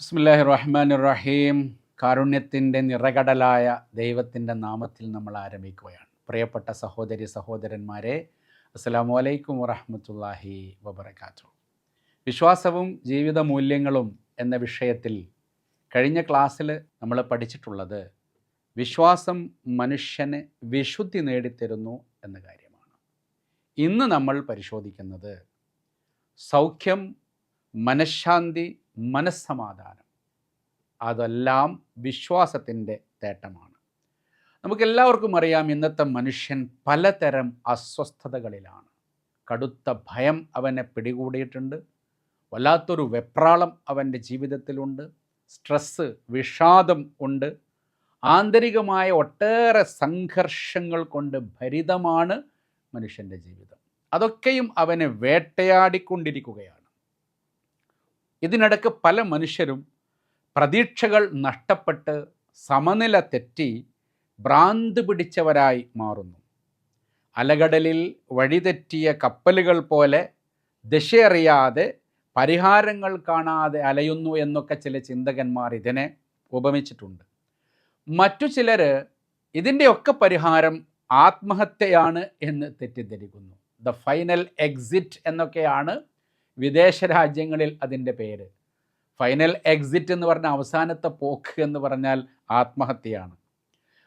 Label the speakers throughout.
Speaker 1: ബിസ്മില്ലാഹി റഹ്മാൻ റഹീം. കാരുണ്യത്തിൻ്റെ നിറകടലായ ദൈവത്തിൻ്റെ നാമത്തിൽ നമ്മൾ ആരംഭിക്കുകയാണ്. പ്രിയപ്പെട്ട സഹോദരി സഹോദരന്മാരെ, അസ്സലാമു അലൈക്കും വറഹ്മത്തുള്ളാഹി വബറകാതുഹു. വിശ്വാസവും ജീവിത മൂല്യങ്ങളും എന്ന വിഷയത്തിൽ കഴിഞ്ഞ ക്ലാസ്സിൽ നമ്മൾ പഠിച്ചിട്ടുള്ളത് വിശ്വാസം മനുഷ്യന് വിശുദ്ധി നേടിത്തരുന്നു എന്ന കാര്യമാണ്. ഇന്ന് നമ്മൾ പരിശോധിക്കുന്നത് സൗഖ്യം, മനഃശാന്തി, മനസ്സമാധാനം, അതെല്ലാം വിശ്വാസത്തിൻ്റെ തേട്ടമാണ്. നമുക്കെല്ലാവർക്കും അറിയാം, ഇന്നത്തെ മനുഷ്യൻ പലതരം അസ്വസ്ഥതകളിലാണ്. കടുത്ത ഭയം അവനെ പിടികൂടിയിട്ടുണ്ട്. വല്ലാത്തൊരു വെപ്രാളം അവൻ്റെ ജീവിതത്തിലുണ്ട്. സ്ട്രെസ്സ്, വിഷാദം ഉണ്ട്. ആന്തരികമായ ഒട്ടേറെ സംഘർഷങ്ങൾ കൊണ്ട് ഭരിതമാണ് മനുഷ്യൻ്റെ ജീവിതം. അതൊക്കെയും അവനെ വേട്ടയാടിക്കൊണ്ടിരിക്കുകയാണ്. ഇതിനിടയ്ക്ക് പല മനുഷ്യരും പ്രതീക്ഷകൾ നഷ്ടപ്പെട്ട് സമനില തെറ്റി ഭ്രാന്ത് പിടിച്ചവരായി മാറുന്നു. അലകടലിൽ വഴിതെറ്റിയ കപ്പലുകൾ പോലെ ദിശയറിയാതെ പരിഹാരങ്ങൾ കാണാതെ അലയുന്നു എന്നൊക്കെ ചില ചിന്തകന്മാർ ഇതിനെ ഉപമിച്ചിട്ടുണ്ട്. മറ്റു ചിലർ ഇതിൻ്റെയൊക്കെ പരിഹാരം ആത്മഹത്യയാണ് എന്ന് തെറ്റിദ്ധരിക്കുന്നു. ദ ഫൈനൽ എക്സിറ്റ് എന്നൊക്കെയാണ് വിദേശ രാജ്യങ്ങളിൽ അതിൻ്റെ പേര്. ഫൈനൽ എക്സിറ്റ് എന്ന് പറഞ്ഞാൽ അവസാനത്തെ പോക്ക് എന്ന് പറഞ്ഞാൽ ആത്മഹത്യയാണ്.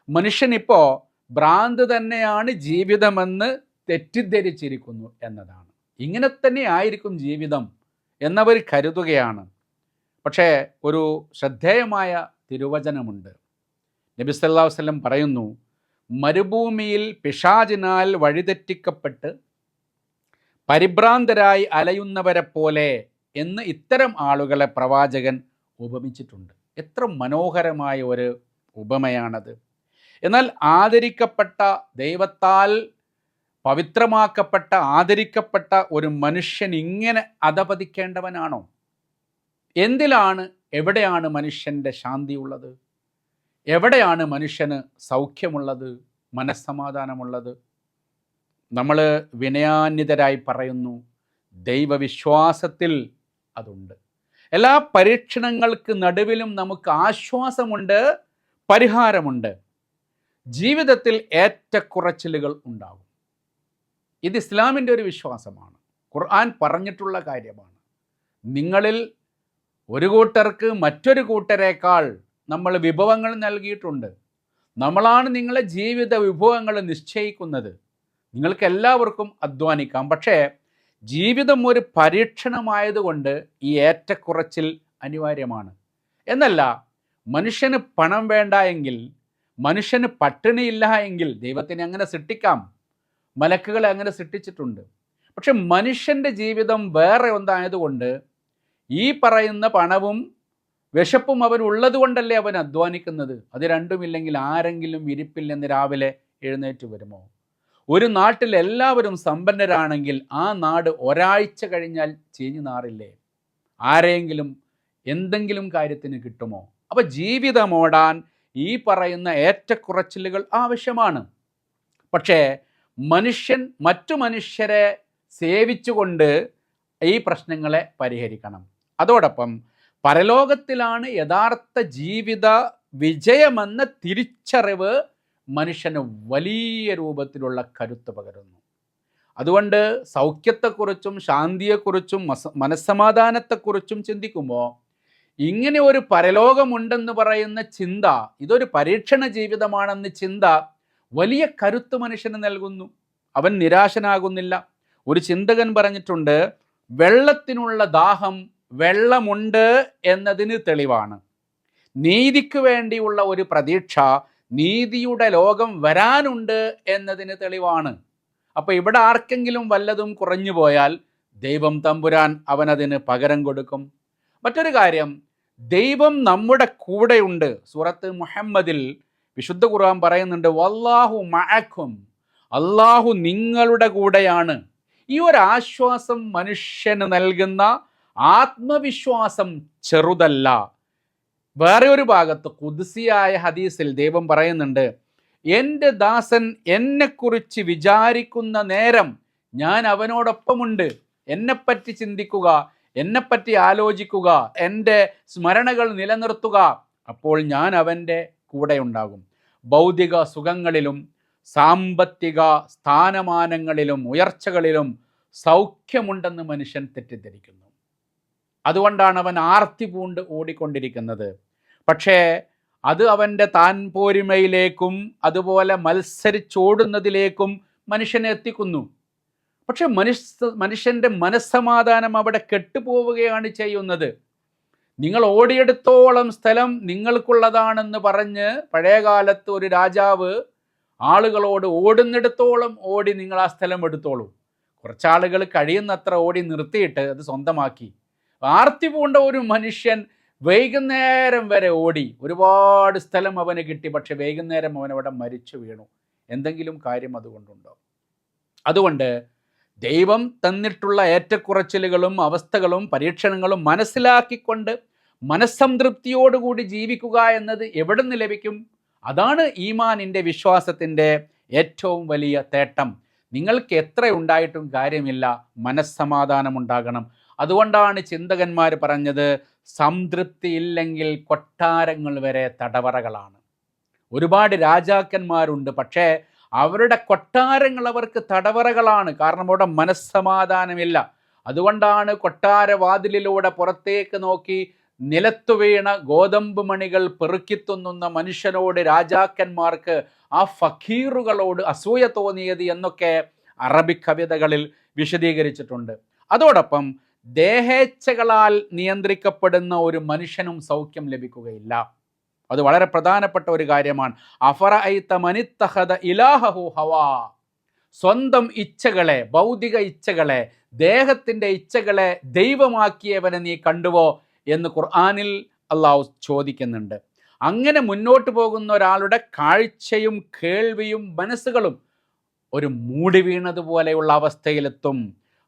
Speaker 1: മനുഷ്യനിപ്പോൾ ഭ്രാന്ത് തന്നെയാണ് ജീവിതമെന്ന് തെറ്റിദ്ധരിച്ചിരിക്കുന്നു എന്നതാണ്. ഇങ്ങനെ തന്നെ ആയിരിക്കും ജീവിതം എന്നവർ കരുതുകയാണ്. പക്ഷേ ഒരു ശ്രദ്ധേയമായ തിരുവചനമുണ്ട്. നബി സല്ലല്ലാഹു അലൈഹി വസല്ലം പറയുന്നു, മരുഭൂമിയിൽ പിശാചിനാൽ വഴിതെറ്റിക്കപ്പെട്ട് പരിഭ്രാന്തരായി അലയുന്നവരെ പോലെ എന്ന് ഇത്തരം ആളുകളെ പ്രവാചകൻ ഉപമിച്ചിട്ടുണ്ട്. എത്ര മനോഹരമായ ഒരു ഉപമയാണത്. എന്നാൽ ആദരിക്കപ്പെട്ട, ദൈവത്താൽ പവിത്രമാക്കപ്പെട്ട, ആദരിക്കപ്പെട്ട ഒരു മനുഷ്യൻ ഇങ്ങനെ അധപതിക്കേണ്ടവനാണോ? എന്തിലാണ്, എവിടെയാണ് മനുഷ്യൻ്റെ ശാന്തിയുള്ളത്? എവിടെയാണ് മനുഷ്യന് സൗഖ്യമുള്ളത്, മനസ്സമാധാനമുള്ളത്? നമ്മൾ വിനയാന്വിതരായി പറയുന്നു, ദൈവവിശ്വാസത്തിൽ അതുണ്ട്. എല്ലാ പരീക്ഷണങ്ങൾക്ക് നടുവിലും നമുക്ക് ആശ്വാസമുണ്ട്, പരിഹാരമുണ്ട്. ജീവിതത്തിൽ ഏറ്റക്കുറച്ചിലുകൾ ഉണ്ടാകും. ഇത് ഇസ്ലാമിൻ്റെ ഒരു വിശ്വാസമാണ്. ഖുർആൻ പറഞ്ഞിട്ടുള്ള കാര്യമാണ്. നിങ്ങളിൽ ഒരു കൂട്ടർക്ക് മറ്റൊരു കൂട്ടരേക്കാൾ നമ്മൾ വിഭവങ്ങൾ നൽകിയിട്ടുണ്ട്. നമ്മളാണ് നിങ്ങളെ ജീവിത വിഭവങ്ങൾ നിശ്ചയിക്കുന്നത്. നിങ്ങൾക്ക് എല്ലാവർക്കും അധ്വാനിക്കാം. പക്ഷേ ജീവിതം ഒരു പരീക്ഷണമായതുകൊണ്ട് ഈ ഏറ്റക്കുറച്ചിൽ അനിവാര്യമാണ്. എന്നല്ല, മനുഷ്യന് പണം വേണ്ട എങ്കിൽ, മനുഷ്യന് പട്ടിണിയില്ല എങ്കിൽ ദൈവത്തിനെ അങ്ങനെ സൃഷ്ടിക്കാം. മലക്കുകളെ അങ്ങനെ സൃഷ്ടിച്ചിട്ടുണ്ട്. പക്ഷെ മനുഷ്യൻ്റെ ജീവിതം വേറെ ഒന്നായതുകൊണ്ട് ഈ പറയുന്ന പണവും വിശപ്പും അവൻ ഉള്ളത് കൊണ്ടല്ലേ അവൻ അധ്വാനിക്കുന്നത്. അത് രണ്ടുമില്ലെങ്കിൽ ആരെങ്കിലും ഇരിപ്പില്ലെന്ന് രാവിലെ എഴുന്നേറ്റ് വരുമോ? ഒരു നാട്ടിൽ എല്ലാവരും സമ്പന്നരാണെങ്കിൽ ആ നാട് ഒരാഴ്ച കഴിഞ്ഞാൽ ചീഞ്ഞു നാറില്ലേ? ആരെങ്കിലും എന്തെങ്കിലും കാര്യത്തിന് കിട്ടുമോ? അപ്പോൾ ജീവിതമോടാൻ ഈ പറയുന്ന ഏറ്റക്കുറച്ചിലുകൾ ആവശ്യമാണ്. പക്ഷേ മനുഷ്യൻ മറ്റു മനുഷ്യരെ സേവിച്ചുകൊണ്ട് ഈ പ്രശ്നങ്ങളെ പരിഹരിക്കണം. അതോടൊപ്പം പരലോകത്തിലാണ് യഥാർത്ഥ ജീവിത വിജയമെന്ന തിരിച്ചറിവ് മനുഷ്യന് വലിയ രൂപത്തിലുള്ള കരുത്ത് പകരുന്നു. അതുകൊണ്ട് സൗഖ്യത്തെക്കുറിച്ചും ശാന്തിയെക്കുറിച്ചും മനസ്സമാധാനത്തെക്കുറിച്ചും ചിന്തിക്കുമ്പോൾ ഇങ്ങനെ ഒരു പരലോകമുണ്ടെന്ന് പറയുന്ന ചിന്ത, ഇതൊരു പരീക്ഷണ ജീവിതമാണെന്ന് ചിന്ത വലിയ കരുത്ത് മനുഷ്യന് നൽകുന്നു. അവൻ നിരാശനാകുന്നില്ല. ഒരു ചിന്തകൻ പറഞ്ഞിട്ടുണ്ട്, വെള്ളത്തിനുള്ള ദാഹം വെള്ളമുണ്ട് എന്നതിന് തെളിവാണ്. നീതിക്ക് വേണ്ടിയുള്ള ഒരു പ്രതീക്ഷ നീതിയുടെ ലോകം വരാനുണ്ട് എന്നതിന് തെളിവാണ്. അപ്പോൾ ഇവിടെ ആർക്കെങ്കിലും വല്ലതും കുറഞ്ഞു പോയാൽ ദൈവം തമ്പുരാൻ അവനതിന് പകരം കൊടുക്കും. മറ്റൊരു കാര്യം, ദൈവം നമ്മുടെ കൂടെയുണ്ട്. സൂറത്ത് മുഹമ്മദിൽ വിശുദ്ധ ഖുർആൻ പറയുന്നുണ്ട്, വല്ലാഹു മഅക്കും, അല്ലാഹു നിങ്ങളുടെ കൂടെയാണ്. ഈ ഒരു ആശ്വാസം മനുഷ്യന് നൽകുന്ന ആത്മവിശ്വാസം ചെറുതല്ല. വേറെ ഒരു ഭാഗത്ത് ഖുദ്സിയായ ഹദീസിൽ ദൈവം പറയുന്നുണ്ട്, എൻ്റെ ദാസൻ എന്നെക്കുറിച്ച് വിചാരിക്കുന്ന നേരം ഞാൻ അവനോടൊപ്പമുണ്ട്. എന്നെപ്പറ്റി ചിന്തിക്കുക, എന്നെപ്പറ്റി ആലോചിക്കുക, എൻ്റെ സ്മരണകൾ നിലനിർത്തുക, അപ്പോൾ ഞാൻ അവൻ്റെ കൂടെ ഉണ്ടാകും. ഭൗതിക സുഖങ്ങളിലും സാമ്പത്തിക സ്ഥാനമാനങ്ങളിലും ഉയർച്ചകളിലും സൗഖ്യമുണ്ടെന്ന് മനുഷ്യൻ തെറ്റിദ്ധരിക്കുന്നു. അതുകൊണ്ടാണ് അവൻ ആർത്തി പൂണ്ട് ഓടിക്കൊണ്ടിരിക്കുന്നത്. പക്ഷേ അത് അവൻ്റെ താൻ പോരിമയിലേക്കും അതുപോലെ മത്സരിച്ചോടുന്നതിലേക്കും മനുഷ്യനെ എത്തിക്കുന്നു. പക്ഷെ മനുഷ്യൻ്റെ മനസ്സമാധാനം അവിടെ കെട്ടുപോവുകയാണ് ചെയ്യുന്നത്. നിങ്ങൾ ഓടിയെടുത്തോളം സ്ഥലം നിങ്ങൾക്കുള്ളതാണെന്ന് പറഞ്ഞ് പഴയകാലത്ത് ഒരു രാജാവ് ആളുകളോട് ഓടുന്നിടത്തോളം ഓടി നിങ്ങൾ ആ സ്ഥലം എടുത്തോളൂ. കുറച്ചാളുകൾ കഴിയുന്നത്ര ഓടി നിർത്തിയിട്ട് അത് സ്വന്തമാക്കി. ആർത്തി പൂണ്ട ഒരു മനുഷ്യൻ വൈകുന്നേരം വരെ ഓടി, ഒരുപാട് സ്ഥലം അവന് കിട്ടി. പക്ഷെ വൈകുന്നേരം അവനവിടെ മരിച്ചു വീണു. എന്തെങ്കിലും കാര്യം അതുകൊണ്ടുണ്ടോ? അതുകൊണ്ട് ദൈവം തന്നിട്ടുള്ള ഏറ്റക്കുറച്ചിലുകളും അവസ്ഥകളും പരീക്ഷണങ്ങളും മനസ്സിലാക്കിക്കൊണ്ട് മനസ്സംതൃപ്തിയോടുകൂടി ജീവിക്കുക എന്നത് എവിടെ നിന്ന് ലഭിക്കും? അതാണ് ഈമാനിൻ്റെ, വിശ്വാസത്തിൻ്റെ ഏറ്റവും വലിയ തേട്ടം. നിങ്ങൾക്ക് എത്ര ഉണ്ടായിട്ടും കാര്യമില്ല, മനസ്സമാധാനം ഉണ്ടാകണം. അതുകൊണ്ടാണ് ചിന്തകന്മാർ പറഞ്ഞത്, സംതൃപ്തി ഇല്ലെങ്കിൽ കൊട്ടാരങ്ങൾ വരെ തടവറകളാണ്. ഒരുപാട് രാജാക്കന്മാരുണ്ട്, പക്ഷേ അവരുടെ കൊട്ടാരങ്ങൾ അവർക്ക് തടവറകളാണ്. കാരണം അവിടെ മനസ്സമാധാനമില്ല. അതുകൊണ്ടാണ് കൊട്ടാരവാതിലിലൂടെ പുറത്തേക്ക് നോക്കി നിലത്തു വീണ ഗോതമ്പ് മണികൾ പെറുക്കിത്തുന്നുന്ന മനുഷ്യനോട് രാജാക്കന്മാർക്ക്, ആ ഫക്കീറുകളോട് അസൂയ തോന്നിയത് എന്നൊക്കെ അറബി കവിതകളിൽ വിശദീകരിച്ചിട്ടുണ്ട്. അതോടൊപ്പം ദേഹേച്ഛകളാൽ നിയന്ത്രിക്കപ്പെടുന്ന ഒരു മനുഷ്യനും സൗഖ്യം ലഭിക്കുകയില്ല. അത് വളരെ പ്രധാനപ്പെട്ട ഒരു കാര്യമാണ്. അഫറഅയ്ത മനിത്തഖദ ഇലാഹഹു ഹവാ, സ്വന്തം ഇച്ഛകളെ, ഭൗതിക ഇച്ഛകളെ, ദേഹത്തിൻ്റെ ഇച്ഛകളെ ദൈവമാക്കിയവനെ നീ കണ്ടുവോ എന്ന് ഖുർആനിൽ അള്ളാഹു ചോദിക്കുന്നുണ്ട്. അങ്ങനെ മുന്നോട്ട് പോകുന്ന ഒരാളുടെ കാഴ്ചയും കേൾവിയും മനസ്സുകളും ഒരു മൂടി വീണതുപോലെയുള്ള അവസ്ഥയിലെത്തും.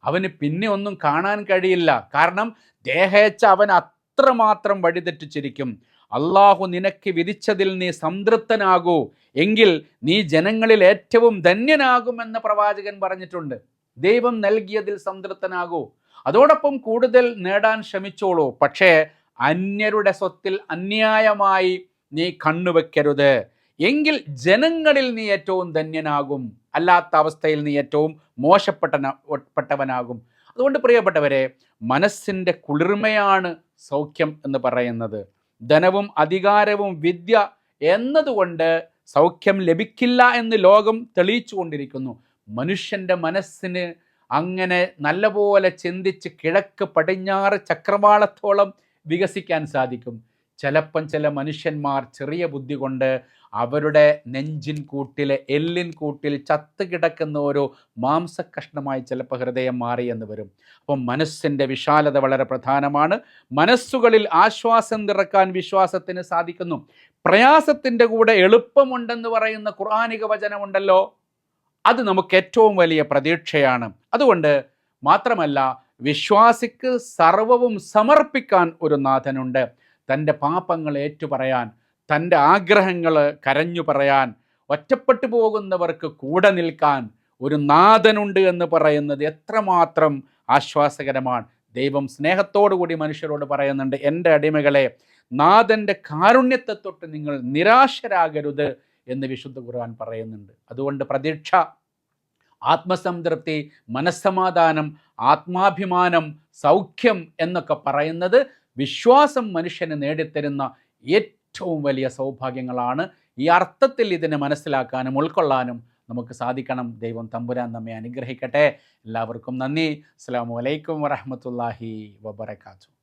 Speaker 1: അവന് പിന്നെ ഒന്നും കാണാൻ കഴിയില്ല. കാരണം ദേഹേച്ഛ അവൻ അത്രമാത്രം വഴിതെറ്റിച്ചിരിക്കും. അള്ളാഹു നിനക്ക് വിധിച്ചതിൽ നീ സംതൃപ്തനാകൂ, എങ്കിൽ നീ ജനങ്ങളിൽ ഏറ്റവും ധന്യനാകുമെന്ന് പ്രവാചകൻ പറഞ്ഞിട്ടുണ്ട്. ദൈവം നൽകിയതിൽ സംതൃപ്തനാകൂ. അതോടൊപ്പം കൂടുതൽ നേടാൻ ശ്രമിച്ചോളൂ. പക്ഷേ അന്യരുടെ സ്വത്തിൽ അന്യായമായി നീ കണ്ണുവെക്കരുത്, എങ്കിൽ ജനങ്ങളിൽ നീ ഏറ്റവും ധന്യനാകും. അല്ലാത്ത അവസ്ഥയിൽ നീ ഏറ്റവും മോശപ്പെട്ടവനാകും. അതുകൊണ്ട് പ്രിയപ്പെട്ടവരെ, മനസ്സിൻ്റെ കുളിർമയാണ് സൗഖ്യം എന്ന് പറയുന്നത്. ധനവും അധികാരവും വിദ്യ എന്നതുകൊണ്ട് സൗഖ്യം ലഭിക്കില്ല എന്ന് ലോകം തെളിയിച്ചു കൊണ്ടിരിക്കുന്നു. മനുഷ്യൻ്റെ മനസ്സിന് അങ്ങനെ നല്ലപോലെ ചിന്തിച്ച് കിഴക്ക് പടിഞ്ഞാറ് ചക്രവാളത്തോളം വികസിക്കാൻ സാധിക്കും. ചിലപ്പം ചില മനുഷ്യന്മാർ ചെറിയ ബുദ്ധി കൊണ്ട് അവരുടെ നെഞ്ചിൻ കൂട്ടിലെ എല്ലിൻ കൂട്ടിൽ ചത്ത് കിടക്കുന്ന ഓരോ മാംസക്കഷ്ണമായി ചിലപ്പോൾ ഹൃദയം മാറി എന്ന് വരും. അപ്പം മനസ്സിൻ്റെ വിശാലത വളരെ പ്രധാനമാണ്. മനസ്സുകളിൽ ആശ്വാസം നിറക്കാൻ വിശ്വാസത്തിന് സാധിക്കുന്നു. പ്രയാസത്തിൻ്റെ കൂടെ എളുപ്പമുണ്ടെന്ന് പറയുന്ന ഖുർആനിക വചനമുണ്ടല്ലോ, അത് നമുക്ക് ഏറ്റവും വലിയ പ്രതീക്ഷയാണ്. അതുകൊണ്ട് മാത്രമല്ല, വിശ്വാസിക്ക് സർവവും സമർപ്പിക്കാൻ ഒരു നാഥനുണ്ട്. തൻ്റെ പാപങ്ങൾ ഏറ്റുപറയാൻ, തൻ്റെ ആഗ്രഹങ്ങൾ കരഞ്ഞു പറയാൻ, ഒറ്റപ്പെട്ടു പോകുന്നവർക്ക് കൂടെ നിൽക്കാൻ ഒരു നാഥനുണ്ട് എന്ന് പറയുന്നത് എത്രമാത്രം ആശ്വാസകരമാണ്. ദൈവം സ്നേഹത്തോടു കൂടി മനുഷ്യരോട് പറയുന്നുണ്ട്, എൻ്റെ അടിമകളെ, നാഥൻ്റെ കാരുണ്യത്തെ തൊട്ട് നിങ്ങൾ നിരാശരാകരുത് എന്ന് വിശുദ്ധ ഖുർആൻ പറയുന്നുണ്ട്. അതുകൊണ്ട് പ്രതീക്ഷ, ആത്മസംതൃപ്തി, മനസ്സമാധാനം, ആത്മാഭിമാനം, സൗഖ്യം എന്നൊക്കെ പറയുന്നത് വിശ്വാസം മനുഷ്യന് നേടിത്തരുന്ന ഏറ്റവും വലിയ സൗഭാഗ്യങ്ങളാണ്. ഈ അർത്ഥത്തിൽ ഇതിനെ മനസ്സിലാക്കാനും ഉൾക്കൊള്ളാനും നമുക്ക് സാധിക്കണം. ദൈവം തമ്പുരാൻ നമ്മെ അനുഗ്രഹിക്കട്ടെ. എല്ലാവർക്കും നന്ദി. അസ്സലാമു അലൈക്കും വറഹ്മത്തുള്ളാഹി വബറകാതുഹു.